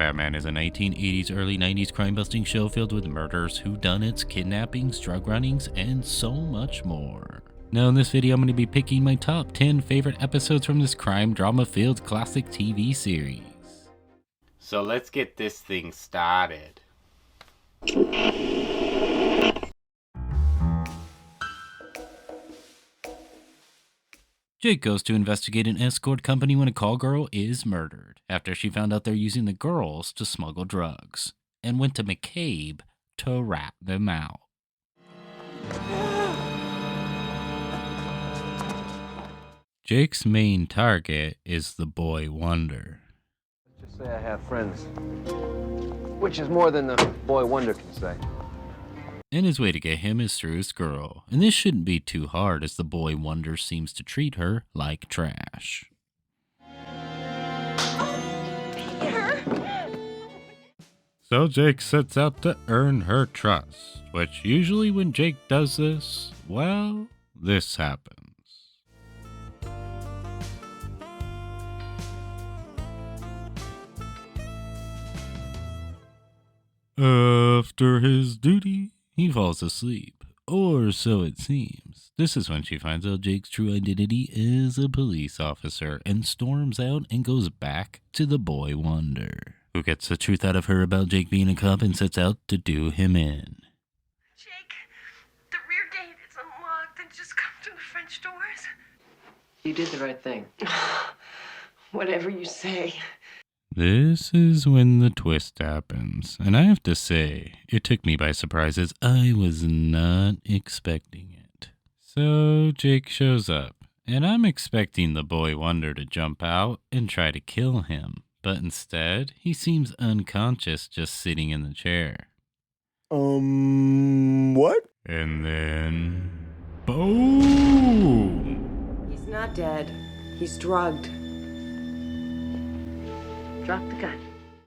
Fatman is a 1980s, early 90s crime-busting show filled with murders, whodunits, kidnappings, drug runnings, and so much more. Now in this video, I'm going to be picking my top 10 favorite episodes from this crime drama-filled classic TV series. So let's get this thing started. Jake goes to investigate an escort company when a call girl is murdered after she found out they're using the girls to smuggle drugs, and went to McCabe to rat them out. Jake's main target is the boy wonder. Let's just say I have friends, which is more than the boy wonder can say. And his way to get him is through his girl, and this shouldn't be too hard as the boy wonder seems to treat her like trash. So Jake sets out to earn her trust, which usually when Jake does this, well, this happens. After his duty, he falls asleep, or so it seems. This is when she finds out Jake's true identity is a police officer and storms out and goes back to the boy wonder, who gets the truth out of her about Jake being a cop and sets out to do him in. Jake, the rear gate is unlocked and just come to the French doors. You did the right thing. Whatever you say. This is when the twist happens, and I have to say, it took me by surprise as I was not expecting it. So Jake shows up, and I'm expecting the boy wonder to jump out and try to kill him, but instead, he seems unconscious just sitting in the chair. What? And then, boom! He's not dead. He's drugged. Drop the gun.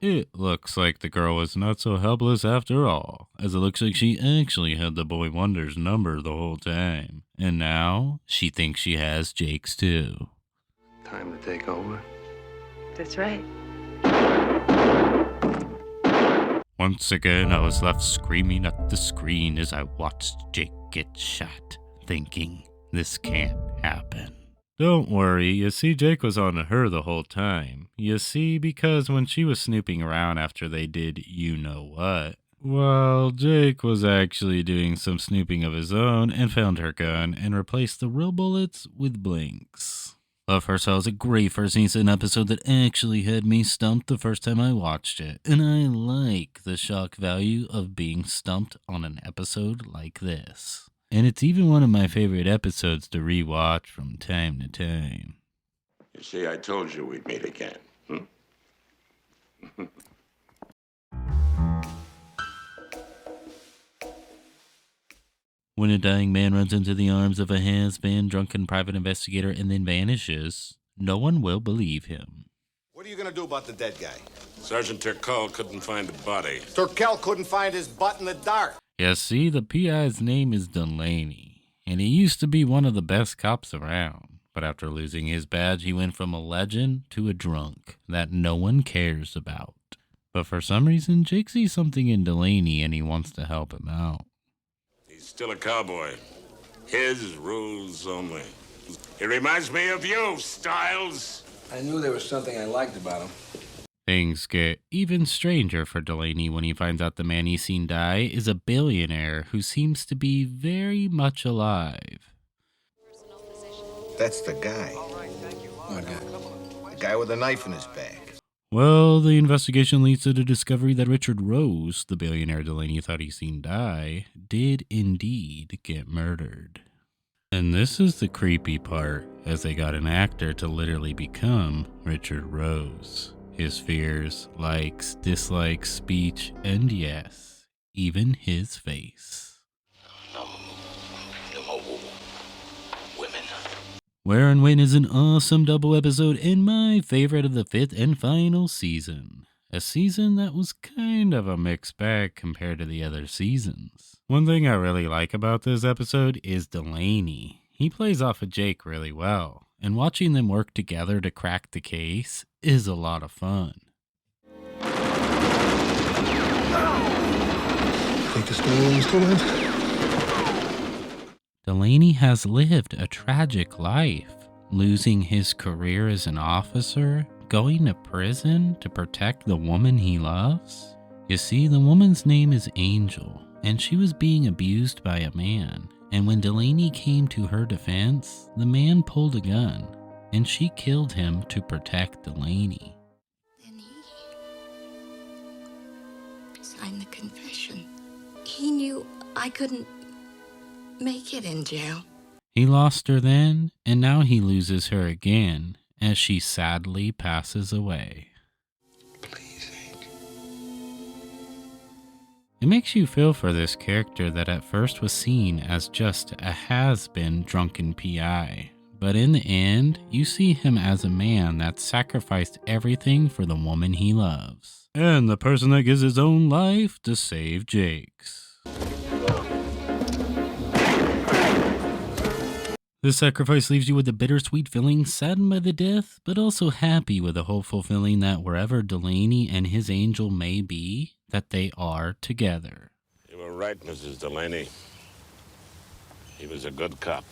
It looks like the girl was not so helpless after all, as it looks like she actually had the boy wonder's number the whole time. And now, she thinks she has Jake's too. Time to take over. That's right. Once again, I was left screaming at the screen as I watched Jake get shot, thinking, this can't happen. Don't worry, you see Jake was on her the whole time. You see, because when she was snooping around after they did you-know-what, well, Jake was actually doing some snooping of his own and found her gun and replaced the real bullets with blanks. Love Herself was a great first season episode that actually had me stumped the first time I watched it, and I like the shock value of being stumped on an episode like this. And it's even one of my favorite episodes to rewatch from time to time. You see, I told you we'd meet again. When a dying man runs into the arms of a has-been drunken private investigator and then vanishes, no one will believe him. What are you gonna do about the dead guy? Sergeant Turkel couldn't find the body. Turkel couldn't find his butt in the dark. Yeah, see, the PI's name is Delaney, and he used to be one of the best cops around. But after losing his badge, he went from a legend to a drunk that no one cares about. But for some reason, Jake sees something in Delaney and he wants to help him out. He's still a cowboy. His rules only. He reminds me of you, Stiles. I knew there was something I liked about him. Things get even stranger for Delaney when he finds out the man he's seen die is a billionaire who seems to be very much alive. That's the guy. What guy? The guy with a knife in his bag. Well, the investigation leads to the discovery that Richard Rose, the billionaire Delaney thought he'd seen die, did indeed get murdered. And this is the creepy part, as they got an actor to literally become Richard Rose. His fears, likes, dislikes, speech, and yes, even his face. No more women. Where and When is an awesome double episode and my favorite of the 5th and final season. A season that was kind of a mixed bag compared to the other seasons. One thing I really like about this episode is Delaney. He plays off of Jake really well, and watching them work together to crack the case is a lot of fun. think the storeroom's still empty. Delaney has lived a tragic life, losing his career as an officer, going to prison to protect the woman he loves. You see, the woman's name is Angel, and she was being abused by a man. And when Delaney came to her defense, the man pulled a gun, and she killed him to protect Delaney. Then he signed the confession. He knew I couldn't make it in jail. He lost her then, and now he loses her again as she sadly passes away. Please, Hank. It makes you feel for this character that at first was seen as just a has-been drunken PI, but in the end, you see him as a man that sacrificed everything for the woman he loves, and the person that gives his own life to save Jake's. This sacrifice leaves you with a bittersweet feeling, saddened by the death, but also happy with a hopeful feeling that wherever Delaney and his angel may be, that they are together. You were right, Mrs. Delaney. He was a good cop.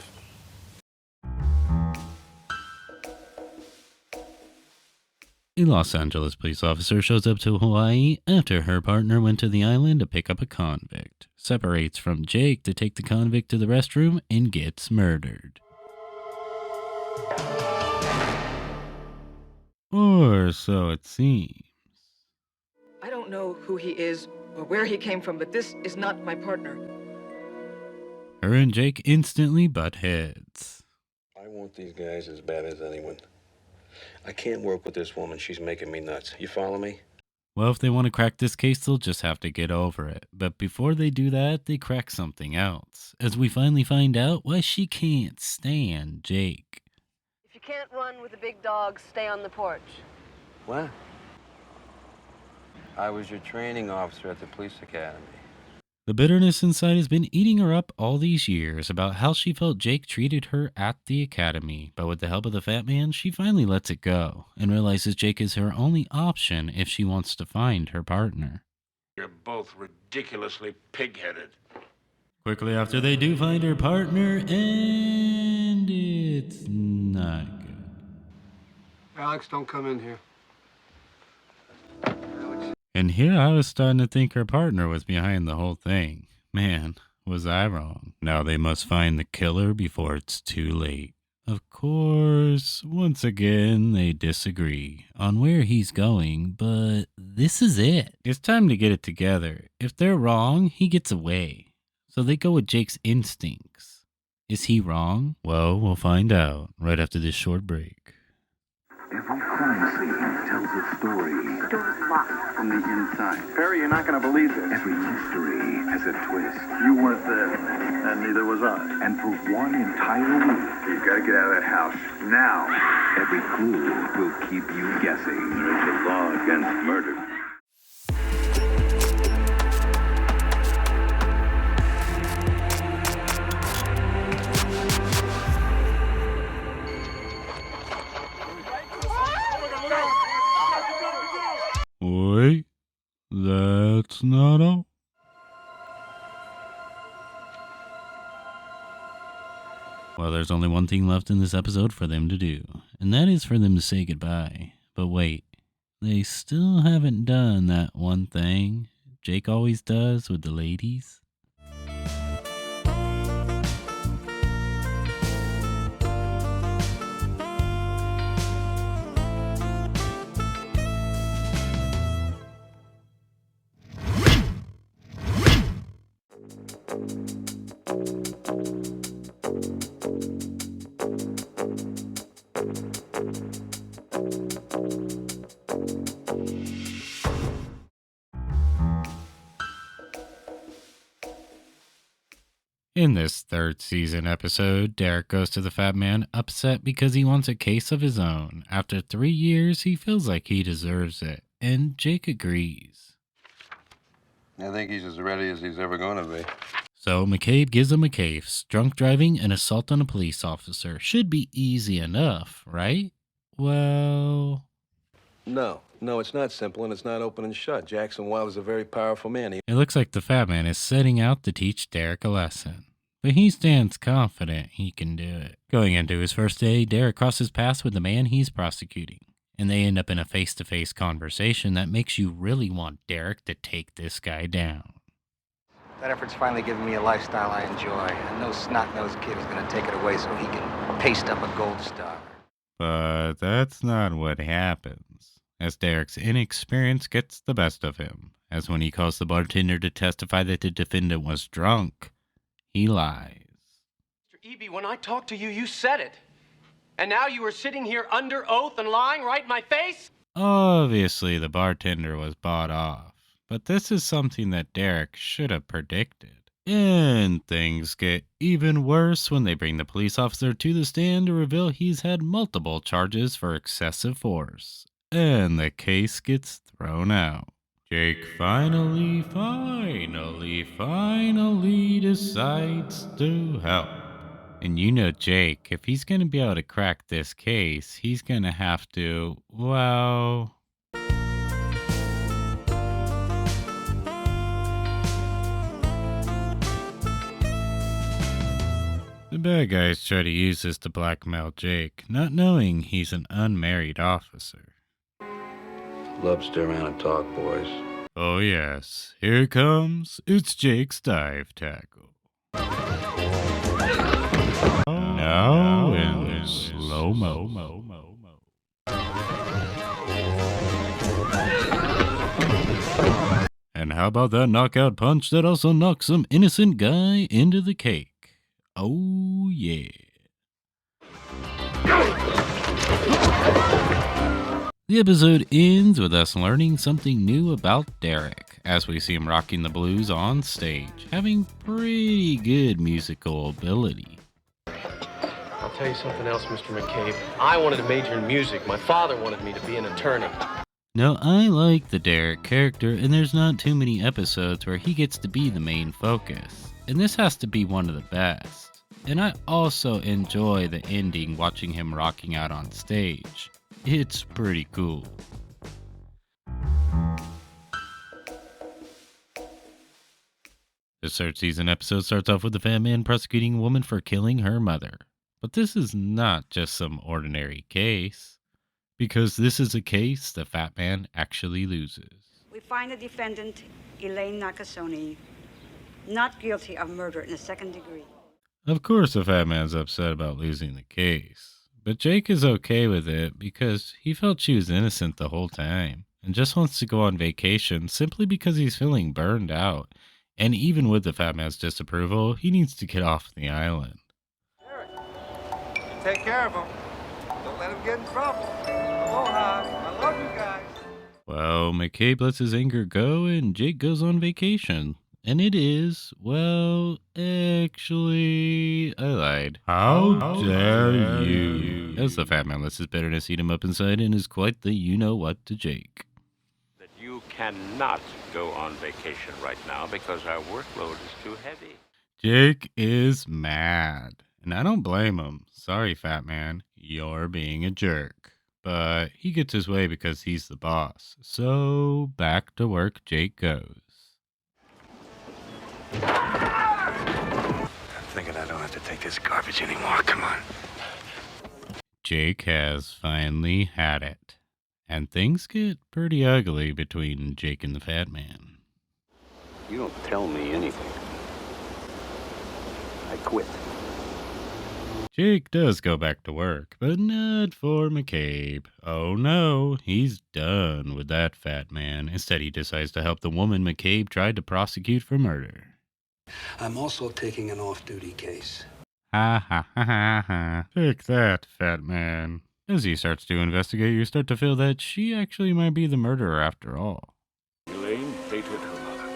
A Los Angeles police officer shows up to Hawaii after her partner went to the island to pick up a convict, separates from Jake to take the convict to the restroom, and gets murdered. Or so it seems. I don't know who he is or where he came from, but this is not my partner. Her and Jake instantly butt heads. I want these guys as bad as anyone. I can't work with this woman. She's making me nuts. You follow me? Well, if they want to crack this case, they'll just have to get over it. But before they do that, they crack something else, as we finally find out why she can't stand Jake. If you can't run with the big dogs, stay on the porch. What? I was your training officer at the police academy. The bitterness inside has been eating her up all these years about how she felt Jake treated her at the academy, but with the help of the Fatman, she finally lets it go and realizes Jake is her only option if she wants to find her partner. You're both ridiculously pig-headed. Quickly after they do find her partner, and it's not good. Alex, don't come in here. And here I was starting to think her partner was behind the whole thing. Man, was I wrong. Now they must find the killer before it's too late. Of course, once again, they disagree on where he's going, but this is it. It's time to get it together. If they're wrong, he gets away. So they go with Jake's instincts. Is he wrong? Well, we'll find out right after this short break. Every crime scene tells a story. The door's locked. From the inside. Perry, you're not going to believe this. Every mystery has a twist. You weren't there, and neither was I. And for one entire week, You've got to get out of that house. Now. every clue will keep you guessing. There's a law against murder. Wait, that's not all. Well, there's only one thing left in this episode for them to do, and that is for them to say goodbye. But wait, they still haven't done that one thing Jake always does with the ladies. In this third season episode, Derek goes to the Fatman upset because he wants a case of his own. After 3 years, he feels like he deserves it, and Jake agrees. I think he's as ready as he's ever going to be. So McCabe gives him a case. Drunk driving and assault on a police officer should be easy enough, right? Well... No, it's not simple, and it's not open and shut. Jackson Wilde is a very powerful man. It looks like the Fat Man is setting out to teach Derek a lesson, but he stands confident he can do it. Going into his first day, Derek crosses paths with the man he's prosecuting, and they end up in a face-to-face conversation that makes you really want Derek to take this guy down. That effort's finally given me a lifestyle I enjoy, and no snot-nosed kid is going to take it away so he can paste up a gold star. But that's not what happens, as Derek's inexperience gets the best of him, as when he calls the bartender to testify that the defendant was drunk, he lies. Mr. Eby, when I talked to you, you said it. And now you are sitting here under oath and lying right in my face? Obviously, the bartender was bought off, but this is something that Derek should have predicted. And things get even worse when they bring the police officer to the stand to reveal he's had multiple charges for excessive force, and the case gets thrown out. Jake finally decides to help. And you know Jake, if he's going to be able to crack this case, he's going to have to, well... The bad guys try to use this to blackmail Jake, not knowing he's an unmarried officer. Love to stay around and talk, boys. Oh yes, here it comes. It's Jake's dive tackle. Now in slow-mo. And how about that knockout punch that also knocks some innocent guy into the cake? Oh, yeah. The episode ends with us learning something new about Derek, as we see him rocking the blues on stage, having pretty good musical ability. I'll tell you something else, Mr. McCabe. I wanted to major in music. My father wanted me to be an attorney. Now, I like the Derek character, and there's not too many episodes where he gets to be the main focus, and this has to be one of the best. And I also enjoy the ending watching him rocking out on stage. It's pretty cool. This third season episode starts off with the Fat Man prosecuting a woman for killing her mother. But this is not just some ordinary case, because this is a case the Fat Man actually loses. We find the defendant, Elaine Nakasone, not guilty of murder in the second degree. Of course the Fat Man's upset about losing the case, but Jake is okay with it because he felt she was innocent the whole time and just wants to go on vacation simply because he's feeling burned out. And even with the Fat Man's disapproval, he needs to get off the island. Take care of him. Don't let him get in trouble. Aloha. I love you guys. Well, McCabe lets his anger go and Jake goes on vacation. And it is, well, actually, I lied. How dare you? As the Fat Man lets his bitterness eat him up inside and is quite the you-know-what to Jake. That you cannot go on vacation right now because our workload is too heavy. Jake is mad, and I don't blame him. Sorry, Fat Man, you're being a jerk. But he gets his way because he's the boss. So back to work Jake goes. I'm thinking I don't have to take this garbage anymore. Come on. Jake has finally had it. And things get pretty ugly between Jake and the Fat Man. You don't tell me anything. I quit. Jake does go back to work, but not for McCabe. Oh no, he's done with that Fat Man. Instead, he decides to help the woman McCabe tried to prosecute for murder. I'm also taking an off-duty case. Ha ha ha ha ha. Take that, Fat Man. As he starts to investigate, you start to feel that she actually might be the murderer after all. Elaine hated her mother.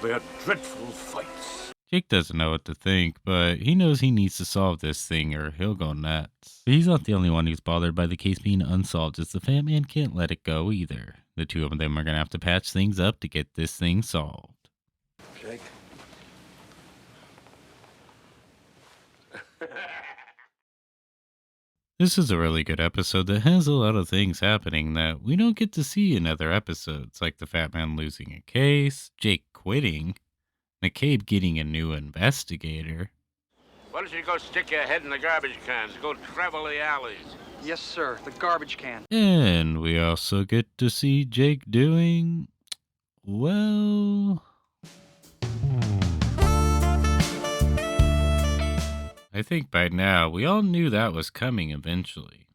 They had dreadful fights. Jake doesn't know what to think, but he knows he needs to solve this thing or he'll go nuts. But he's not the only one who's bothered by the case being unsolved, as the Fat Man can't let it go either. The two of them are going to have to patch things up to get this thing solved. Jake? This is a really good episode that has a lot of things happening that we don't get to see in other episodes, like the Fat Man losing a case, Jake quitting, McCabe getting a new investigator. Why don't you go stick your head in the garbage cans? Go travel the alleys. Yes, sir. The garbage can. And we also get to see Jake doing, well, I think by now we all knew that was coming eventually.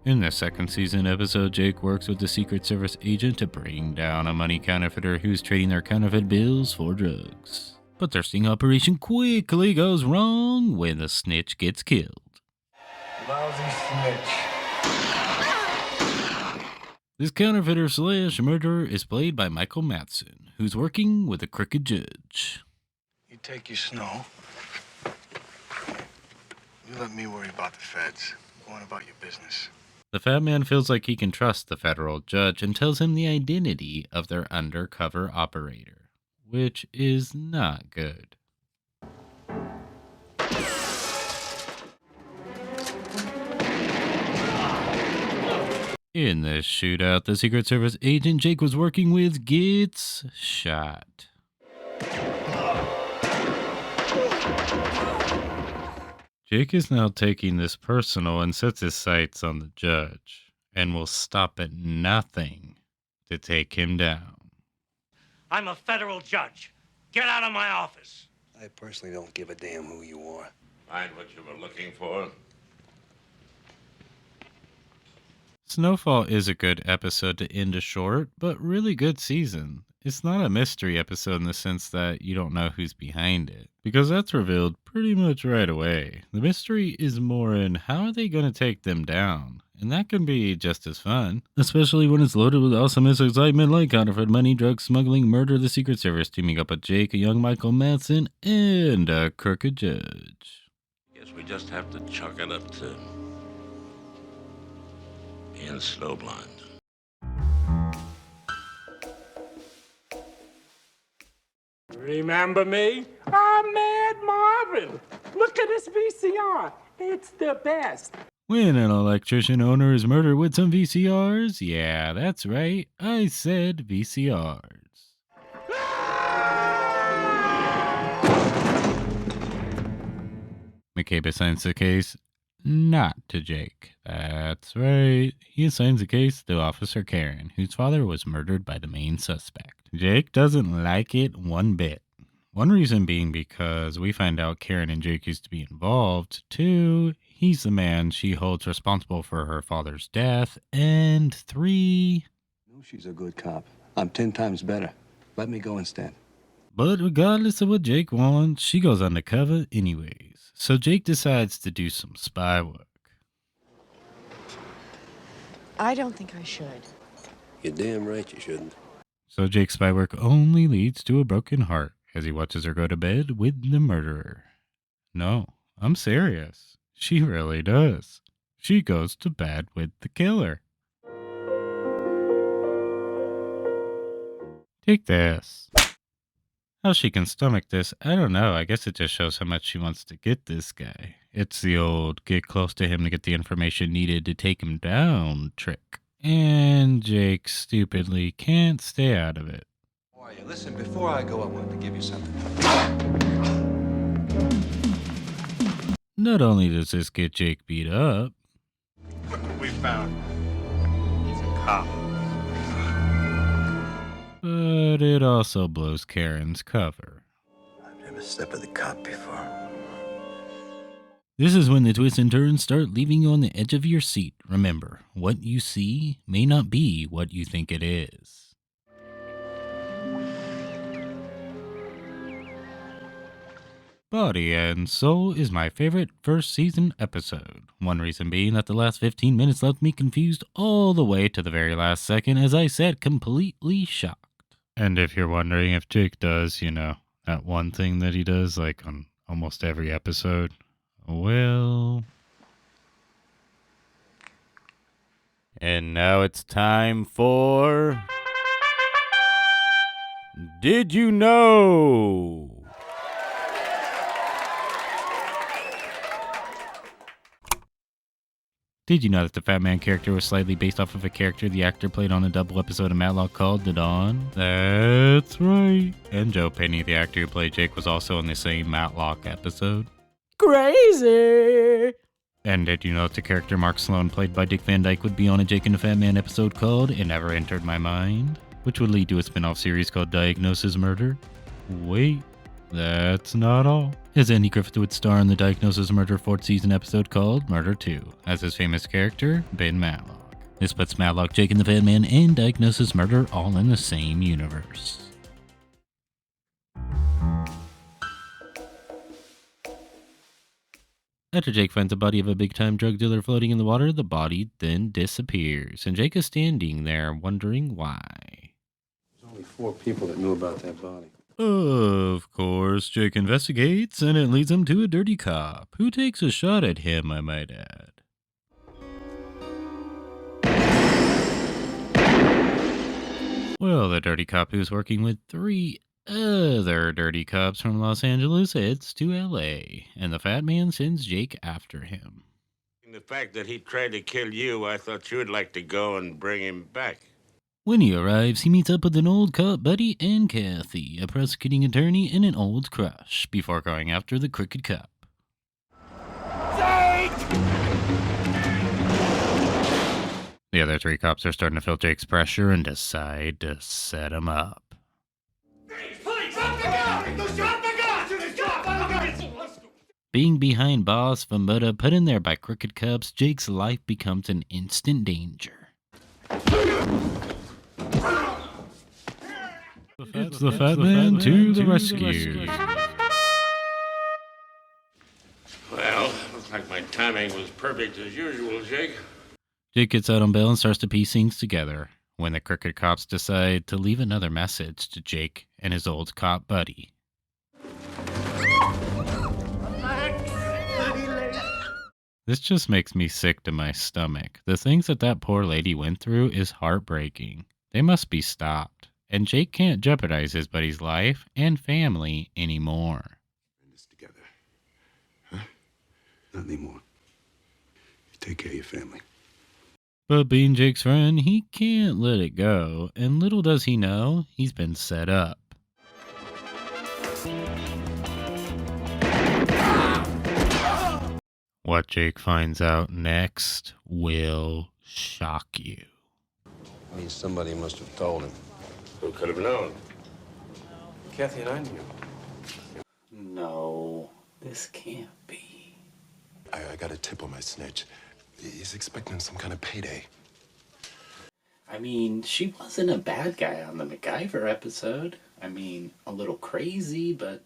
In the second season episode, Jake works with the Secret Service agent to bring down a money counterfeiter who's trading their counterfeit bills for drugs. But their sting operation quickly goes wrong when the snitch gets killed. Lousy snitch. This counterfeiter slash murderer is played by Michael Madsen, who's working with a crooked judge. You take your snow. You let me worry about the feds. Go on about your business. The Fat Man feels like he can trust the federal judge and tells him the identity of their undercover operator, which is not good. In this shootout, the Secret Service agent Jake was working with gets shot. Jake is now taking this personal and sets his sights on the judge, and will stop at nothing to take him down. I'm a federal judge. Get out of my office. I personally don't give a damn who you are. Find what you were looking for. Snowfall is a good episode to end a short, but really good season. It's not a mystery episode in the sense that you don't know who's behind it, because that's revealed pretty much right away. The mystery is more in how are they going to take them down, and that can be just as fun, especially when it's loaded with awesomeness excitement like counterfeit money, drug smuggling, murder, the Secret Service teaming up with Jake, a young Michael Madsen, and a crooked judge. Guess we just have to chalk it up to being snowblind. Remember me? I'm Mad Marvin. Look at this VCR. It's the best. When an electrician owner is murdered with some VCRs, yeah, that's right, I said VCRs. McCabe assigns the case not to Jake. That's right, he assigns the case to Officer Karen, whose father was murdered by the main suspect. Jake doesn't like it one bit. One reason being because we find out Karen and Jake used to be involved. 2, he's the man she holds responsible for her father's death. And 3, No, she's a good cop. I'm 10 times better. Let me go instead. but regardless of what Jake wants, she goes undercover anyways. So Jake decides to do some spy work. I don't think I should. You're damn right you shouldn't. So Jake's spy work only leads to a broken heart as he watches her go to bed with the murderer. No, I'm serious. She really does. She goes to bed with the killer. Take this. How she can stomach this, I don't know. I guess it just shows how much she wants to get this guy. It's the old get close to him to get the information needed to take him down trick. And Jake stupidly can't stay out of it. How are you? Listen, before I go, I wanted to give you something. Not only does this get Jake beat up, Look what we found. He's a cop. but it also blows Karen's cover. I've never slept with a cop before. This is when the twists and turns start leaving you on the edge of your seat. Remember, what you see may not be what you think it is. Body and Soul is my favorite first season episode. One reason being that the last 15 minutes left me confused all the way to the very last second, as I said, completely shocked. And if you're wondering if Jake does, that one thing that he does, like on almost every episode, well... And now it's time for... Did you know? Did you know that the Fatman character was slightly based off of a character the actor played on a double episode of Matlock called The Dawn? That's right. And Joe Penny, the actor who played Jake, was also in the same Matlock episode. Crazy! And did you know that the character Mark Sloan, played by Dick Van Dyke, would be on a Jake and the Fatman episode called It Never Entered My Mind, which would lead to a spin-off series called Diagnosis Murder? Wait, that's not all. As Andy Griffith would star in the Diagnosis Murder 4th season episode called Murder 2, as his famous character, Ben Matlock. This puts Matlock, Jake and the Fatman, and Diagnosis Murder all in the same universe. After Jake finds the body of a big-time drug dealer floating in the water, the body then disappears, and Jake is standing there wondering why. There's only 4 people that knew about that body. Of course, Jake investigates, and it leads him to a dirty cop, who takes a shot at him, I might add. Well, the dirty cop, who's working with 3 other dirty cops from Los Angeles, heads to LA, and the Fatman sends Jake after him. The fact that he tried to kill you, I thought you'd like to go and bring him back. When he arrives, he meets up with an old cop buddy and Kathy, a prosecuting attorney and an old crush, before going after the crooked cop. The other 3 cops are starting to feel Jake's pressure and decide to set him up. Being behind boss Famota put in there by crooked cops, Jake's life becomes an instant danger. It's the Fatman to the rescue. Well, looks like my timing was perfect as usual, Jake. Jake gets out on bail and starts to piece things together when the crooked cops decide to leave another message to Jake and his old cop buddy. This just makes me sick to my stomach. The things that poor lady went through is heartbreaking. They must be stopped. And Jake can't jeopardize his buddy's life and family anymore. This together. Huh? Not anymore. You take care of your family. But being Jake's friend, he can't let it go. And little does he know, he's been set up. What Jake finds out next will shock you. I mean, somebody must have told him. Who could have known? Kathy and I knew. No, this can't be. I got a tip on my snitch. He's expecting some kind of payday. I mean, she wasn't a bad guy on the MacGyver episode. I mean, a little crazy, but...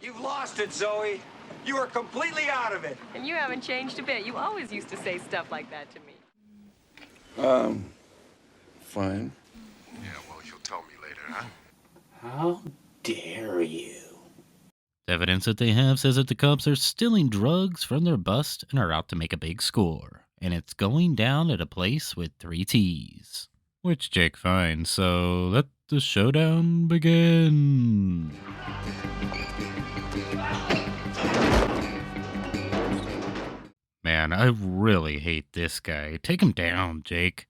You've lost it, Zoe. You are completely out of it. And you haven't changed a bit. You always used to say stuff like that to me. Fine. Yeah, well, you'll tell me later, huh? How dare you? The evidence that they have says that the cops are stealing drugs from their bust and are out to make a big score. And it's going down at a place with 3 T's. Which Jake finds, so let the showdown begin. Man, I really hate this guy. Take him down, Jake.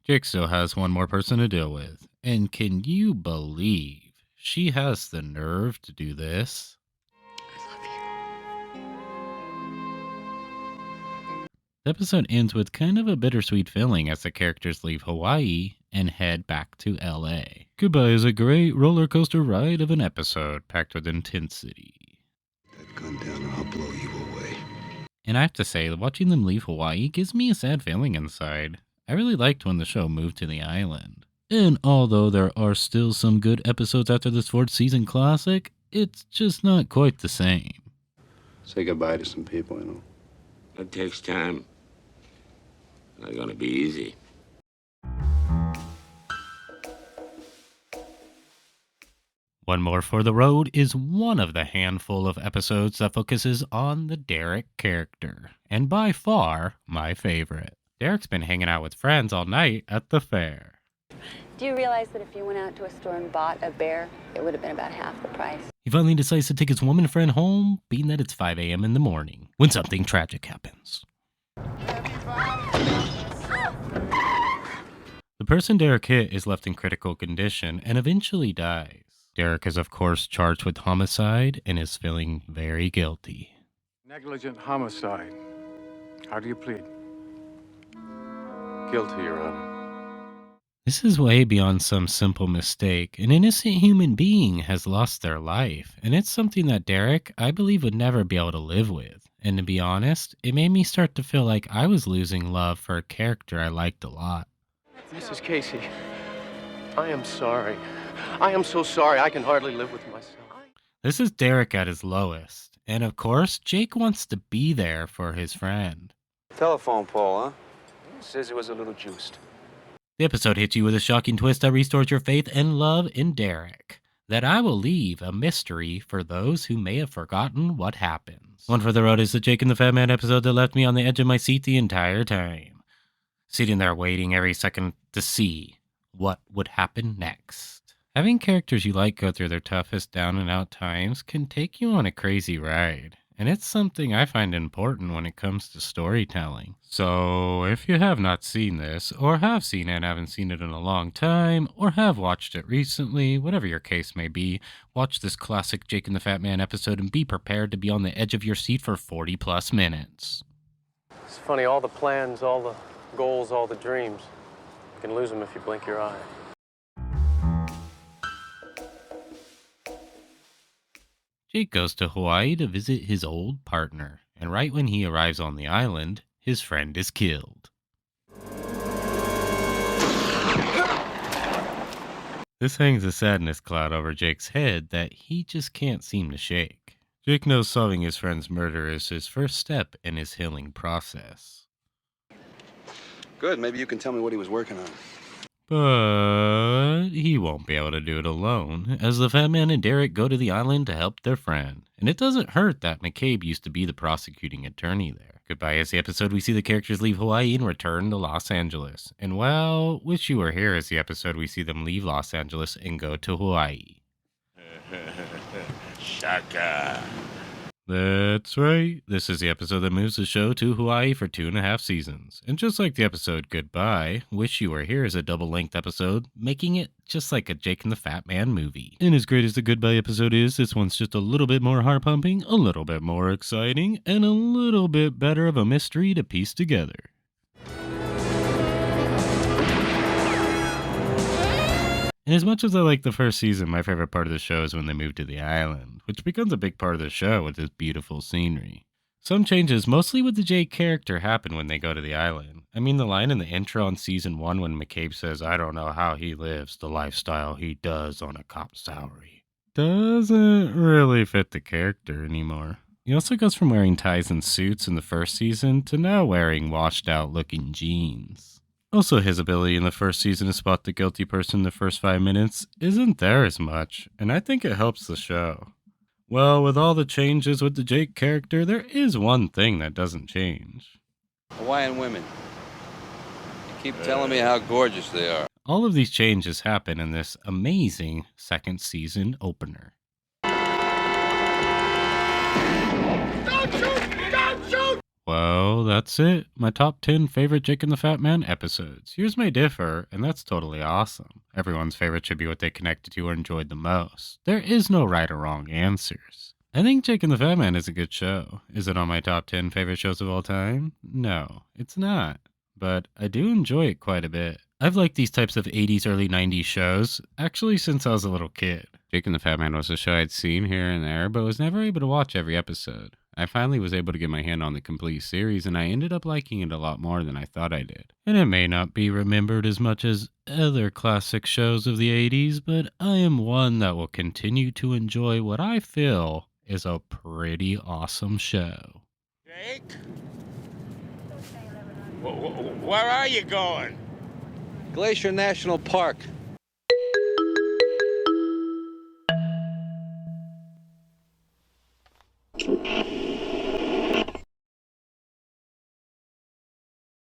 Jake still has one more person to deal with. And can you believe she has the nerve to do this? The episode ends with kind of a bittersweet feeling as the characters leave Hawaii and head back to LA. Goodbye is a great roller coaster ride of an episode packed with intensity. That gun down and I'll blow you away. And I have to say, watching them leave Hawaii gives me a sad feeling inside. I really liked when the show moved to the island. And although there are still some good episodes after this 4th season classic, it's just not quite the same. Say goodbye to some people, you know. It takes time. Not gonna be easy. One More for the Road is one of the handful of episodes that focuses on the Derek character, and by far my favorite. Derek's been hanging out with friends all night at the fair. Do you realize that if you went out to a store and bought a bear, it would have been about half the price? He finally decides to take his woman friend home, being that it's 5 a.m. in the morning, when something tragic happens. The person Derek hit is left in critical condition and eventually dies. Derek is of course charged with homicide and is feeling very guilty. Negligent homicide. How do you plead? Guilty, Your Honor. This is way beyond some simple mistake. An innocent human being has lost their life, and it's something that Derek, I believe, would never be able to live with. And to be honest, it made me start to feel like I was losing love for a character I liked a lot. Mrs. Casey, I am sorry. I am so sorry. I can hardly live with myself. This is Derek at his lowest. And of course, Jake wants to be there for his friend. Telephone pole, huh? Says it was a little juiced. The episode hits you with a shocking twist that restores your faith and love in Derek. That I will leave a mystery for those who may have forgotten what happens. One for the road is the Jake and the Fat Man episode that left me on the edge of my seat the entire time. Sitting there waiting every second to see what would happen next. Having characters you like go through their toughest down and out times can take you on a crazy ride. And it's something I find important when it comes to storytelling. So, if you have not seen this, or have seen it and haven't seen it in a long time, or have watched it recently, whatever your case may be, watch this classic Jake and the Fat Man episode and be prepared to be on the edge of your seat for 40 plus minutes. It's funny, all the plans, all the goals, all the dreams. You can lose them if you blink your eye. Jake goes to Hawaii to visit his old partner, and right when he arrives on the island, his friend is killed. This hangs a sadness cloud over Jake's head that he just can't seem to shake. Jake knows solving his friend's murder is his first step in his healing process. Good, maybe you can tell me what he was working on. But he won't be able to do it alone, as the Fat Man and Derek go to the island to help their friend. And it doesn't hurt that McCabe used to be the prosecuting attorney there. Goodbye as the episode we see the characters leave Hawaii and return to Los Angeles. And well, Wish You Were Here is the episode we see them leave Los Angeles and go to Hawaii. Shaka. That's right. This is the episode that moves the show to Hawaii for 2.5 seasons. And just like the episode Goodbye, Wish You Were Here is a double-length episode, making it just like a Jake and the Fat Man movie. And as great as the Goodbye episode is, this one's just a little bit more heart-pumping, a little bit more exciting, and a little bit better of a mystery to piece together. And as much as I like the first season, my favorite part of the show is when they move to the island, which becomes a big part of the show with its beautiful scenery. Some changes, mostly with the Jake character, happen when they go to the island. I mean, the line in the intro on season 1 when McCabe says, "I don't know how he lives the lifestyle he does on a cop's salary," doesn't really fit the character anymore. He also goes from wearing ties and suits in the first season to now wearing washed out looking jeans. Also, his ability in the first season to spot the guilty person in the first 5 minutes isn't there as much, and I think it helps the show. Well, with all the changes with the Jake character, there is one thing that doesn't change. Hawaiian women. You keep telling me how gorgeous they are. All of these changes happen in this amazing second season opener. Don't shoot! Don't shoot! Well, that's it. My top 10 favorite Jake and the Fat Man episodes. Yours may differ, and that's totally awesome. Everyone's favorite should be what they connected to or enjoyed the most. There is no right or wrong answers. I think Jake and the Fat Man is a good show. Is it on my top 10 favorite shows of all time? No, it's not. But I do enjoy it quite a bit. I've liked these types of 80s, early 90s shows, actually since I was a little kid. Jake and the Fat Man was a show I'd seen here and there, but was never able to watch every episode. I finally was able to get my hand on the complete series, and I ended up liking it a lot more than I thought I did. And it may not be remembered as much as other classic shows of the 80s, but I am one that will continue to enjoy what I feel is a pretty awesome show. Jake? Where are you going? Glacier National Park.